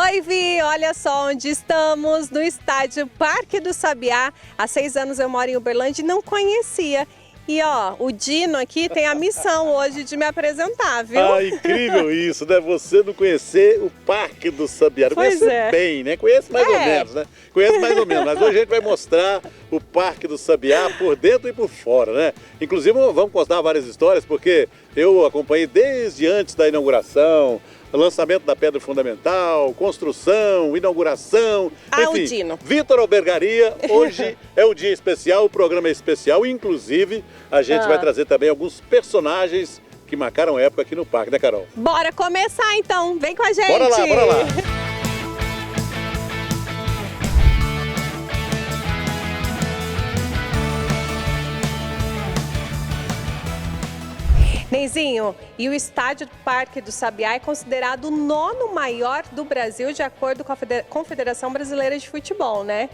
Oi, Vi, olha só onde estamos, no estádio Parque do Sabiá. Há 6 anos eu moro em Uberlândia e não conhecia. E ó, o Dino aqui tem a missão hoje de me apresentar, viu? Ah, incrível isso, né? Você não conhecer o Parque do Sabiá. Pois Conhece bem, né? Conhece mais ou menos, né? Conhece mais ou menos, mas hoje a gente vai mostrar o Parque do Sabiá por dentro e por fora, né? Inclusive vamos contar várias histórias, porque eu acompanhei desde antes da inauguração, lançamento da pedra fundamental, construção, inauguração, enfim, o Dino. Vitor Albergaria, hoje é o dia especial, o programa é especial, inclusive a gente vai trazer também alguns personagens que marcaram época aqui no parque, né, Carol? Bora começar então, vem com a gente! Bora lá, bora lá! Neizinho, e o estádio do Parque do Sabiá é considerado o 9º maior do Brasil, de acordo com a Confederação Brasileira de Futebol, né?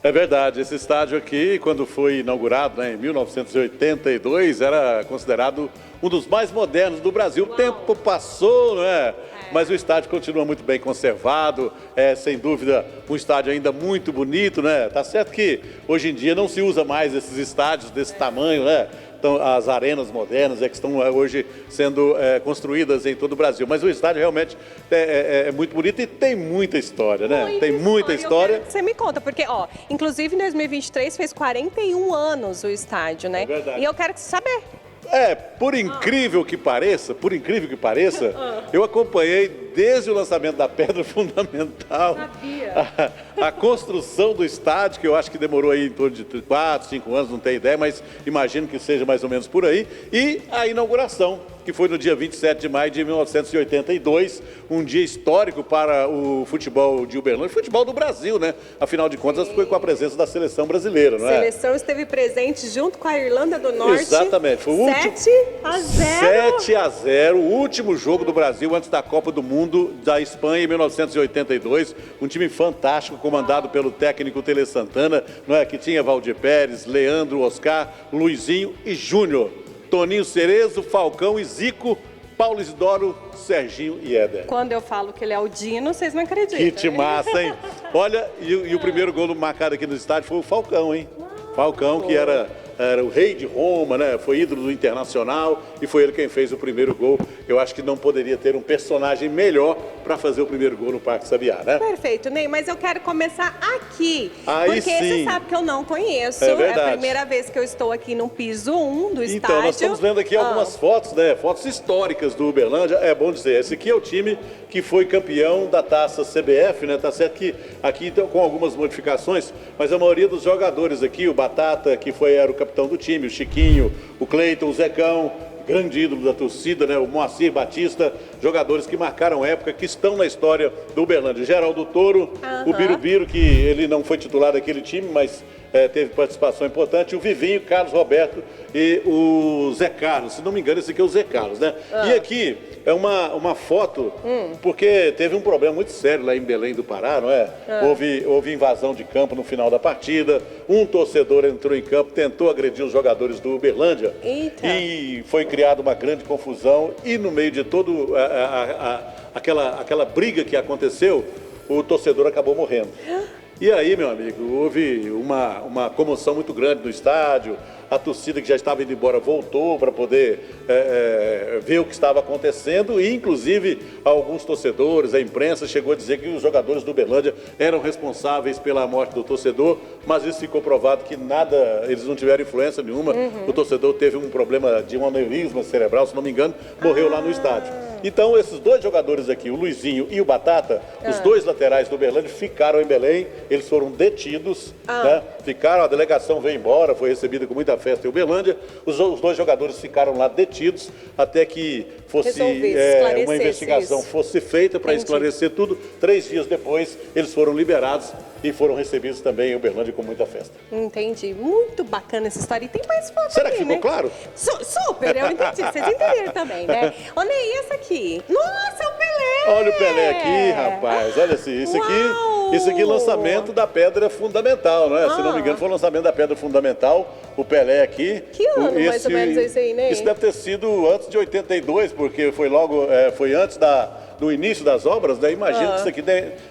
É verdade, esse estádio aqui, quando foi inaugurado, né, em 1982, era considerado um dos mais modernos do Brasil. O tempo passou, não é? Mas o estádio continua muito bem conservado, sem dúvida um estádio ainda muito bonito, né? Tá certo que hoje em dia não se usa mais esses estádios desse tamanho, né? Então, as arenas modernas que estão hoje sendo construídas em todo o Brasil. Mas o estádio realmente é muito bonito e tem muita história, né? Tem muita história. Eu quero que você me conta, porque, ó, inclusive em 2023 fez 41 anos o estádio, né? É verdade. E eu quero saber. Por incrível que pareça, eu acompanhei desde o lançamento da pedra fundamental, a construção do estádio, que eu acho que demorou aí em torno de 4, 5 anos, não tenho ideia, mas imagino que seja mais ou menos por aí, e a inauguração, que foi no dia 27 de maio de 1982, um dia histórico para o futebol de Uberlândia, o futebol do Brasil, né? Afinal de contas, foi com a presença da seleção brasileira, não é? A seleção esteve presente junto com a Irlanda do Norte. Exatamente, foi o último 7-0. 7-0, o último jogo do Brasil antes da Copa do Mundo da Espanha em 1982. Um time fantástico, comandado pelo técnico Tele Santana, não é? Que tinha Valdir Pérez, Leandro, Oscar, Luizinho e Júnior. Toninho Cerezo, Falcão e Zico, Paulo Isidoro, Serginho e Éder. Quando eu falo que ele é o Dino, vocês não acreditam. Que timaça, hein? Olha, e o primeiro gol marcado aqui no estádio foi o Falcão, hein? Falcão, que era o rei de Roma, né? Foi ídolo do Internacional e foi ele quem fez o primeiro gol. Eu acho que não poderia ter um personagem melhor para fazer o primeiro gol no Parque Sabiá, né? Perfeito, Ney, mas eu quero começar aqui. Aí porque sim. Você sabe que eu não conheço. É verdade. a primeira vez que eu estou aqui no piso 1 do estádio. Então, nós estamos vendo aqui algumas fotos, né? Fotos históricas do Uberlândia. É bom dizer, esse aqui é o time que foi campeão da Taça CBF, né? Tá certo que aqui então, com algumas modificações, mas a maioria dos jogadores aqui, o Batata, que era o capitão do time, o Chiquinho, o Cleiton, o Zecão, grande ídolo da torcida, né? O Moacir Batista, jogadores que marcaram época, que estão na história do Uberlândia. Geraldo Toro, o Birubiru, que ele não foi titular daquele time, mas teve participação importante, o Vivinho, Carlos Roberto e o Zé Carlos. Se não me engano, esse aqui é o Zé Carlos, né? E aqui é uma foto, porque teve um problema muito sério lá em Belém do Pará, não é? Houve invasão de campo no final da partida, um torcedor entrou em campo, tentou agredir os jogadores do Uberlândia. Eita. E foi criada uma grande confusão e no meio de todo aquela briga que aconteceu, o torcedor acabou morrendo. E aí, meu amigo, houve uma comoção muito grande no estádio, a torcida que já estava indo embora voltou para poder ver o que estava acontecendo e, inclusive, alguns torcedores, a imprensa chegou a dizer que os jogadores do Uberlândia eram responsáveis pela morte do torcedor, mas isso ficou provado que nada, eles não tiveram influência nenhuma. O torcedor teve um problema de um aneurisma cerebral, se não me engano, morreu lá no estádio. Então, esses dois jogadores aqui, o Luizinho e o Batata, os dois laterais do Uberlândia, ficaram em Belém, eles foram detidos, né? Ficaram, a delegação veio embora, foi recebida com muita festa em Uberlândia, os dois jogadores ficaram lá detidos até que fosse uma investigação fosse feita para esclarecer tudo. 3 dias depois, eles foram liberados e foram recebidos também em Uberlândia com muita festa. Entendi. Muito bacana essa história. E tem mais fotos. Será aqui, que ficou né? claro? Super, eu entendi. Vocês entenderam também, né? Ô, Ney, e essa aqui? Nossa, é o Pelé! Olha o Pelé aqui, rapaz. Olha assim, isso aqui é lançamento da pedra fundamental, não é? Se não me engano, foi o lançamento da pedra fundamental, o Pelé aqui. Que ano mais ou menos é isso aí, Ney? Isso deve ter sido antes de 82, porque foi logo, foi antes da no início das obras, né? Imagino que isso aqui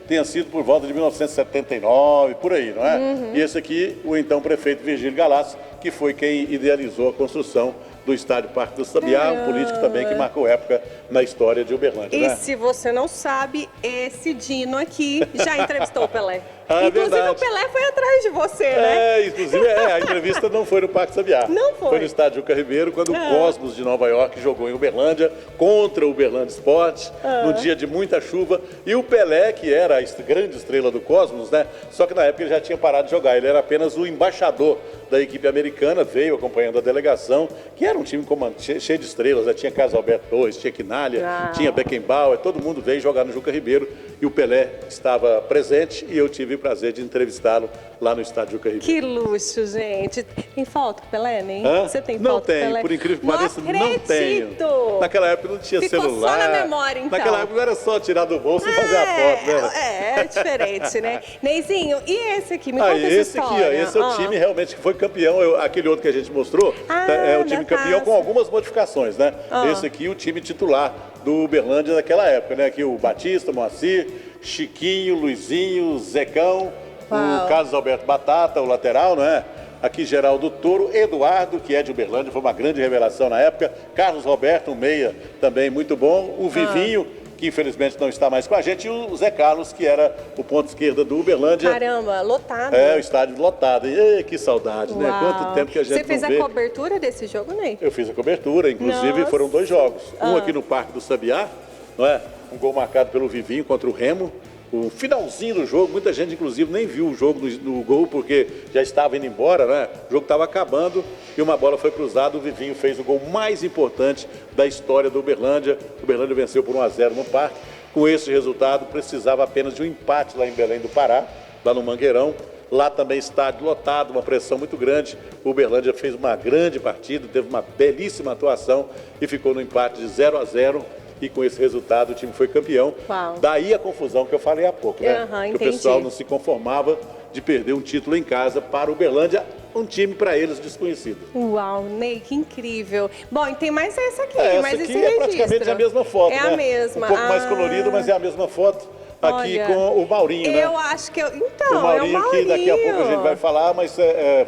tenha sido por volta de 1979, por aí, não é? E esse aqui, o então prefeito Virgílio Galhaço, que foi quem idealizou a construção do Estádio Parque do Sabiá, um político também que marcou época na história de Uberlândia, E né? se você não sabe, esse Dino aqui já entrevistou o Pelé. Ah, Inclusive verdade. o Pelé foi atrás de você, né? Inclusive a entrevista não foi no Parque Sabiá. Não foi. Foi no Estádio Juca Ribeiro, quando o Cosmos de Nova York jogou em Uberlândia contra o Uberlândia Sport, no dia de muita chuva. E o Pelé, que era a grande estrela do Cosmos, né? Só que na época ele já tinha parado de jogar. Ele era apenas o embaixador da equipe americana, veio acompanhando a delegação, que era um time cheio de estrelas, né? Tinha Carlos Alberto Torres, tinha Quinalha, tinha Beckenbauer, todo mundo veio jogar no Juca Ribeiro e o Pelé estava presente e eu tive o prazer de entrevistá-lo lá no estádio Juca Ribeiro. Que luxo, gente. Tem foto com o Pelé, né? Você tem Não foto com o tenho, Pelé? por incrível que pareça, não tenho. acredito! Naquela época não tinha Ficou celular. só na memória, então. Naquela época não era só tirar do bolso e fazer a foto, né? É diferente, né? Neizinho, e esse aqui? Me conta essa Esse aqui, ó, história. esse é o time realmente que foi campeão. Aquele outro que a gente mostrou é o time da campeão taça. com algumas modificações, né? Esse aqui, o time titular do Uberlândia daquela época, né? Aqui o Batista, Moacir, Chiquinho, Luizinho, Zecão, o Carlos Alberto Batata, o lateral, não é? Aqui Geraldo Toro, Eduardo, que é de Uberlândia, foi uma grande revelação na época, Carlos Roberto, um meia também muito bom, o Vivinho, que infelizmente não está mais com a gente, e o Zé Carlos, que era o ponto esquerda do Uberlândia. Caramba, lotado. O estádio lotado. E que saudade, né? Quanto tempo que a gente Você fez não vê. a cobertura desse jogo, Ney? Eu fiz a cobertura, inclusive Nossa. foram 2 jogos. Um aqui no Parque do Sabiá, não é? Um gol marcado pelo Vivinho contra o Remo. O finalzinho do jogo, muita gente inclusive nem viu o jogo no gol porque já estava indo embora, né? O jogo estava acabando e uma bola foi cruzada, o Vivinho fez o gol mais importante da história do Uberlândia. O Uberlândia venceu por 1-0 no Parque. Com esse resultado, precisava apenas de um empate lá em Belém do Pará, lá no Mangueirão. Lá também estádio lotado, uma pressão muito grande. O Uberlândia fez uma grande partida, teve uma belíssima atuação e ficou no empate de 0-0. E com esse resultado o time foi campeão. Uau. Daí a confusão que eu falei há pouco, né? Que o entendi. pessoal não se conformava de perder um título em casa para o Uberlândia, um time para eles desconhecido. Uau, Ney, que incrível. Bom, e tem mais esse aqui, Essa mais aqui esse é registro. praticamente a mesma foto, É né? a mesma. Um pouco mais colorido, mas é a mesma foto. Aqui Olha, com o Maurinho, né? Eu acho que Então, O Maurinho, é o Maurinho. que daqui a pouco a gente vai falar, mas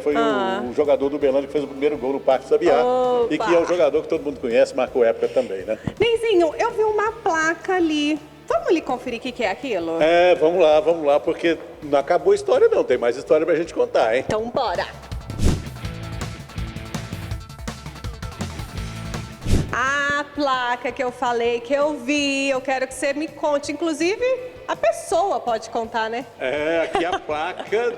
foi o jogador do Uberlândia que fez o primeiro gol no Parque Sabiá. Opa. E que é um jogador que todo mundo conhece, marcou época também, né? Neizinho, eu vi uma placa ali. Vamos ali conferir o que é aquilo? Vamos lá, porque não acabou a história não, tem mais história pra gente contar, hein? Então, bora. A placa que eu falei, que eu vi, eu quero que você me conte. Inclusive, a pessoa pode contar, né? Aqui a placa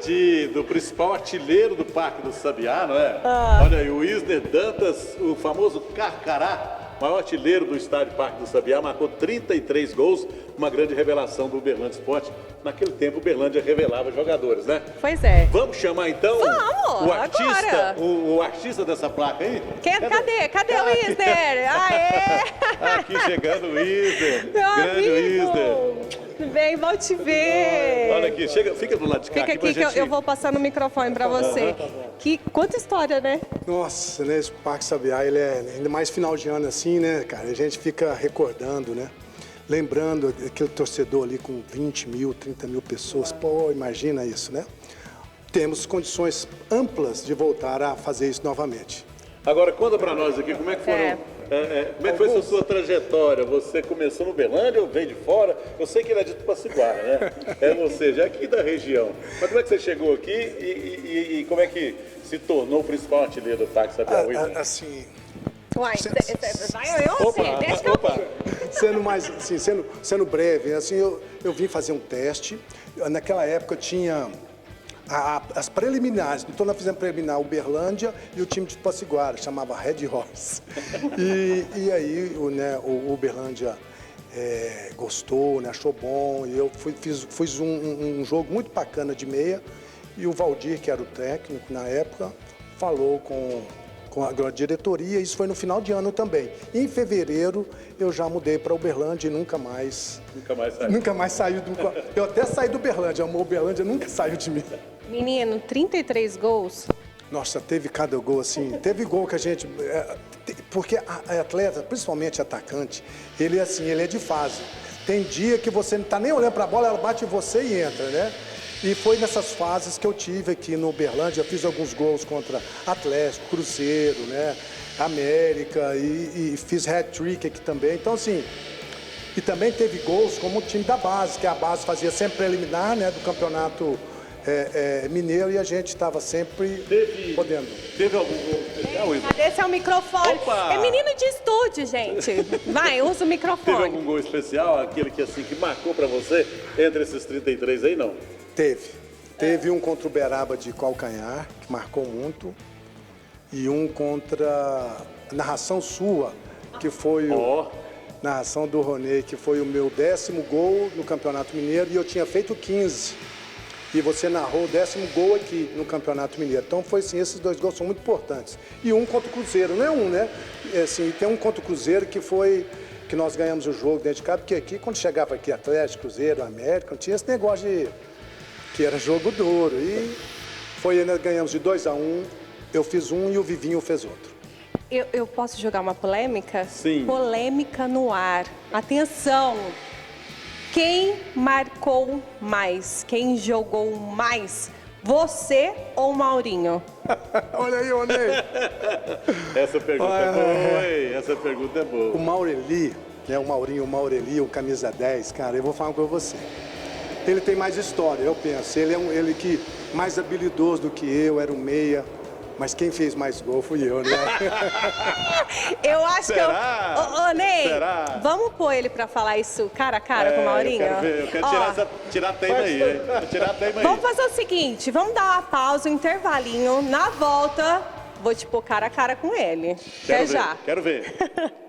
do principal artilheiro do Parque do Sabiá, não é? Olha aí, o Isner Dantas, o famoso Carcará, maior artilheiro do estádio Parque do Sabiá, marcou 33 gols, uma grande revelação do Uberlândia Sport. Naquele tempo, o Uberlândia revelava jogadores, né? Pois é. Vamos chamar então Vamos, o artista, agora. o artista dessa placa aí? Cadê o Isner? Aê! Aqui chegando o Isner, Meu grande amigo! Isner. Vem, vou te ver. Olha aqui, fica do lado de cá. Fica pra aqui que gente... eu vou passar no microfone pra você. Quanta história, né? Nossa, né, esse Parque Sabiá, ele é ainda mais final de ano assim, né, cara? A gente fica recordando, né? Lembrando aquele torcedor ali com 20 mil, 30 mil pessoas. Pô, imagina isso, né? Temos condições amplas de voltar a fazer isso novamente. Agora, conta pra nós aqui, como é que foram... como é que foi a sua trajetória? Você começou no Uberlândia ou veio de fora? Eu sei que ele é de Tupaciguara, né? É você, já aqui da região. Mas como é que você chegou aqui e como é que se tornou o principal artilheiro do Parque Sabiá? Assim, Uai, vai eu Opa, sei, deixa que eu... opa. sendo mais, assim, sendo breve, assim, eu vim fazer um teste. Naquela época tinha as preliminares, então nós fizemos preliminar Uberlândia e o time de Tupaciguara, chamava Red Horse. E aí o Uberlândia gostou, né, achou bom, e eu fiz um jogo muito bacana de meia, e o Valdir, que era o técnico na época, falou com a diretoria, isso foi no final de ano também. Em fevereiro eu já mudei para Uberlândia e nunca mais saiu. Nunca mais saiu eu até saí do Uberlândia, o Uberlândia nunca saiu de mim. Menino, 33 gols. Nossa, teve cada gol assim, teve gol que a gente... Porque atleta, principalmente atacante, ele é de fase. Tem dia que você não está nem olhando para a bola, ela bate em você e entra, né? E foi nessas fases que eu tive aqui no Uberlândia. Fiz alguns gols contra Atlético, Cruzeiro, né? América e fiz hat-trick aqui também. Então, assim, e também teve gols como o time da base, que a base fazia sempre preliminar, né? Do campeonato mineiro e a gente estava sempre podendo. Teve algum gol especial, Ivo? Cadê seu microfone? Opa! É menino de estúdio, gente. Vai, usa o Teve microfone. algum gol especial, aquele que assim que marcou pra você entre esses 33 aí, não? Teve um contra o Uberaba de calcanhar, que marcou muito, e um contra a narração sua, que foi narração do Roney, que foi o meu 10º gol no Campeonato Mineiro, e eu tinha feito 15. E você narrou o 10º gol aqui no Campeonato Mineiro. Então foi assim, esses 2 gols são muito importantes. E um contra o Cruzeiro, não é um, né? Assim, tem um contra o Cruzeiro que foi que nós ganhamos o jogo dentro de casa, porque aqui, quando chegava aqui Atlético, Cruzeiro, América, não tinha esse negócio de que era jogo duro. E foi, nós ganhamos de 2-1, eu fiz um e o Vivinho fez outro. Eu posso jogar uma polêmica? Sim. Polêmica no ar. Atenção! Quem marcou mais? Quem jogou mais? Você ou Maurinho? Olha aí, Roney. Essa pergunta é boa, hein? Essa pergunta é boa. O Maureli, né, o Maurinho, o Maureli, o camisa 10, cara, eu vou falar com você. Ele tem mais história, eu penso. Ele que mais habilidoso do que eu, era um meia. Mas quem fez mais gol fui eu, né? Eu acho Será? que eu... Ô, Ney, Será? vamos pôr ele pra falar isso cara a cara com o Maurinho? Eu quero tirar a teima aí, hein? Tirar a teima aí. Vamos fazer o seguinte, vamos dar uma pausa, um intervalinho. Na volta, vou te pôr cara a cara com ele. Até já. Quero ver.